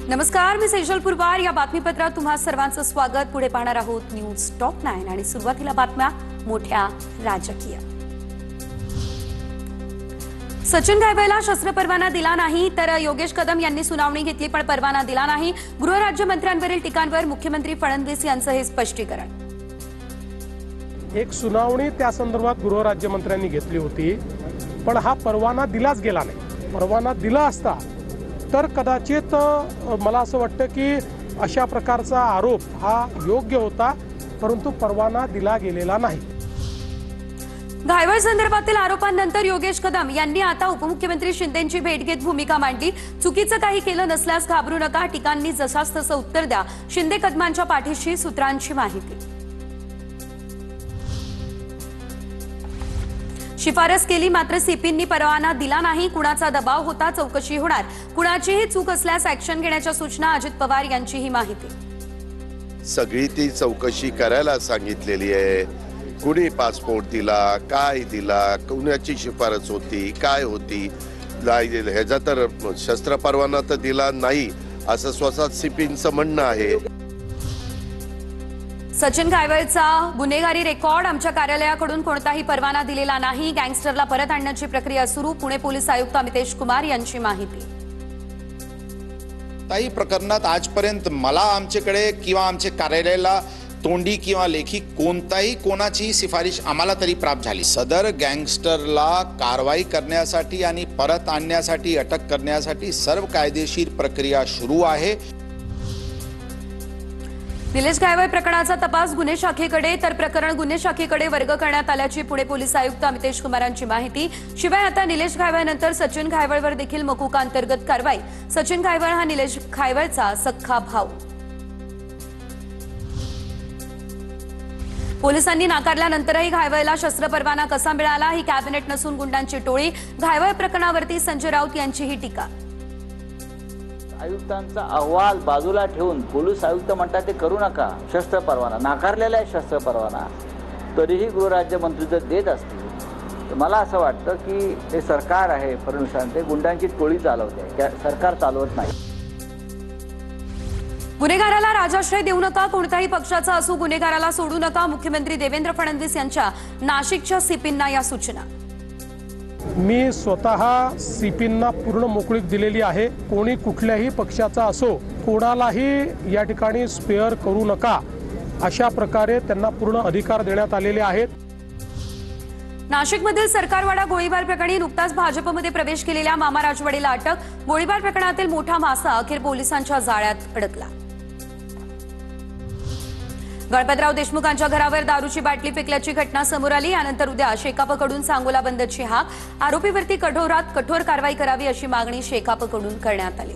नमस्कार, मी सेजल पुरवार। या बातमीपत्रात तुम्हा सर्वांचं स्वागत। पुढे पाहणार आहोत न्यूज टॉप 9 आणि सुरुवातीला बातम्या मोठ्या राजकीय। सचिन घायवळला शस्त्र परवाना दिला नाही तर योगेश कदम यांनी सुनावणी घेतली पण परवाना दिला नाही। गृहराज्यमंत्र्यांवरील टीकांवर मुख्यमंत्री फडणवीस यांचं हे स्पष्टीकरण। एक सुनावणी त्या संदर्भात गृहराज्यमंत्र्यांनी घेतली होती पण हा परवाना दिलाच गेला नाही। परवाना दिला असता तर कदाचित मला असं वाटतं की अशा प्रकारचा आरोप हा योग्य होता, परंतु परवाना दिला गेलेला नाही। घायवळ संदर्भातील आरोपांनंतर योगेश कदम यांनी आता उपमुख्यमंत्री शिंदेंची भेट घेत भूमिका मांडली। चुकीचं काही केलं नसल्यास घाबरू नका, टीकांनी जसास तसं उत्तर द्या। शिंदे कदमांच्या पाठीशी, सूत्रांची माहिती। शिफारस केली मात्र सीपींनी परवाना दिला नाही। कुणाचा दबाव होता, चौकशी होणार। कुणाचीही चूक असल्यास ऍक्शन घेण्याच्या सूचना। अजित पवार यांची ही माहिती। सगळी ती चौकशी करायला सांगितलेली आहे। कुणी पासपोर्ट दिला, काय दिला, कुणाची शिफारस होती, काय होती, ह्याचा तर शस्त्र परवाना तर दिला नाही असं स्वतः सीपींचं म्हणणं आहे। सचिन घायवळचा गुन्हेगारी रेकॉर्ड, आमच्या कार्यालयाकडून कोणताही परवाना दिलेला नाही। गँगस्टरला परत आणण्याची प्रक्रिया सुरू। पुणे पोलीस आयुक्त अमितेश कुमार यांची माहिती। काही प्रकरणात आजपर्यंत मला आमच्याकडे किंवा आमच्या कार्यालयाला तोंडी किंवा लेखी कोणाची सिफारिश आम्हाला तरी प्राप्त झाली। सदर गँगस्टरला कारवाई करण्यासाठी आणि परत आणण्यासाठी, अटक करण्यासाठी सर्व कायदेशीर प्रक्रिया सुरू आहे। निलेश घायवळ प्रकरणाचा तपास गुन्हे शाखेकडे तर प्रकरण गुन्हे शाखेकडे वर्ग करण्यात आल्याची पुणे पोलीस आयुक्त अमितेश कुमारांची माहिती। शिवाय आता निलेश घायवळनंतर सचिन घायवळवर देखील मकुका अंतर्गत कारवाई। सचिन घायवळ हा निलेश घायवळचा सख्खा भाऊ। पोलिसांनी नाकारल्यानंतरही घायवळला शस्त्र परवाना कसा मिळाला, ही कॅबिनेट नसून गुंडांची टोळी। घायवळ प्रकरणावरती संजय राऊत यांची ही टीका। आयुक्तांचा अहवाल बाजूला ठेवून पोलीस आयुक्त म्हणतात ते करू नका, शस्त्र परवाना नाकारलेला आहे। शस्त्र परवाना तरीही गृहराज्यमंत्री जर देत असतील तर मला असं वाटतं की हे सरकार आहे, फडणवीसांचे गुंडांची टोळी चालवते, सरकार चालवत नाही। गुन्हेगाराला राजाश्रय देऊ नका, कोणत्याही पक्षाचा असो गुन्हेगाराला सोडू नका। मुख्यमंत्री देवेंद्र फडणवीस यांच्या नाशिकच्या सीपींना या सूचना। मी स्वतः सीपींना पूर्ण मोकळीक दिलेली आहे। कोणी कुठल्याही पक्षाचा असो कोणालाही या ठिकाणी स्पेअर करू नका, अशा प्रकारे त्यांना पूर्ण अधिकार देण्यात आलेले आहेत। नाशिकमधील सरकारवाडा गोळीबार प्रकरणी नुकताच भाजपमध्ये प्रवेश केलेल्या मामा राजवाडेला अटक। गोळीबार प्रकरणातील मोठा मासा अखेर पोलिसांच्या जाळ्यात अडकला। गणपतराव देशमुखांच्या घरावर दारूची बाटली फेकल्याची घटना समोर आली। यानंतर उद्या शेकापकडून सांगोला बंदची हाक। आरोपीवरती कठोरात कठोर कारवाई करावी अशी मागणी शेकापकडून करण्यात आली।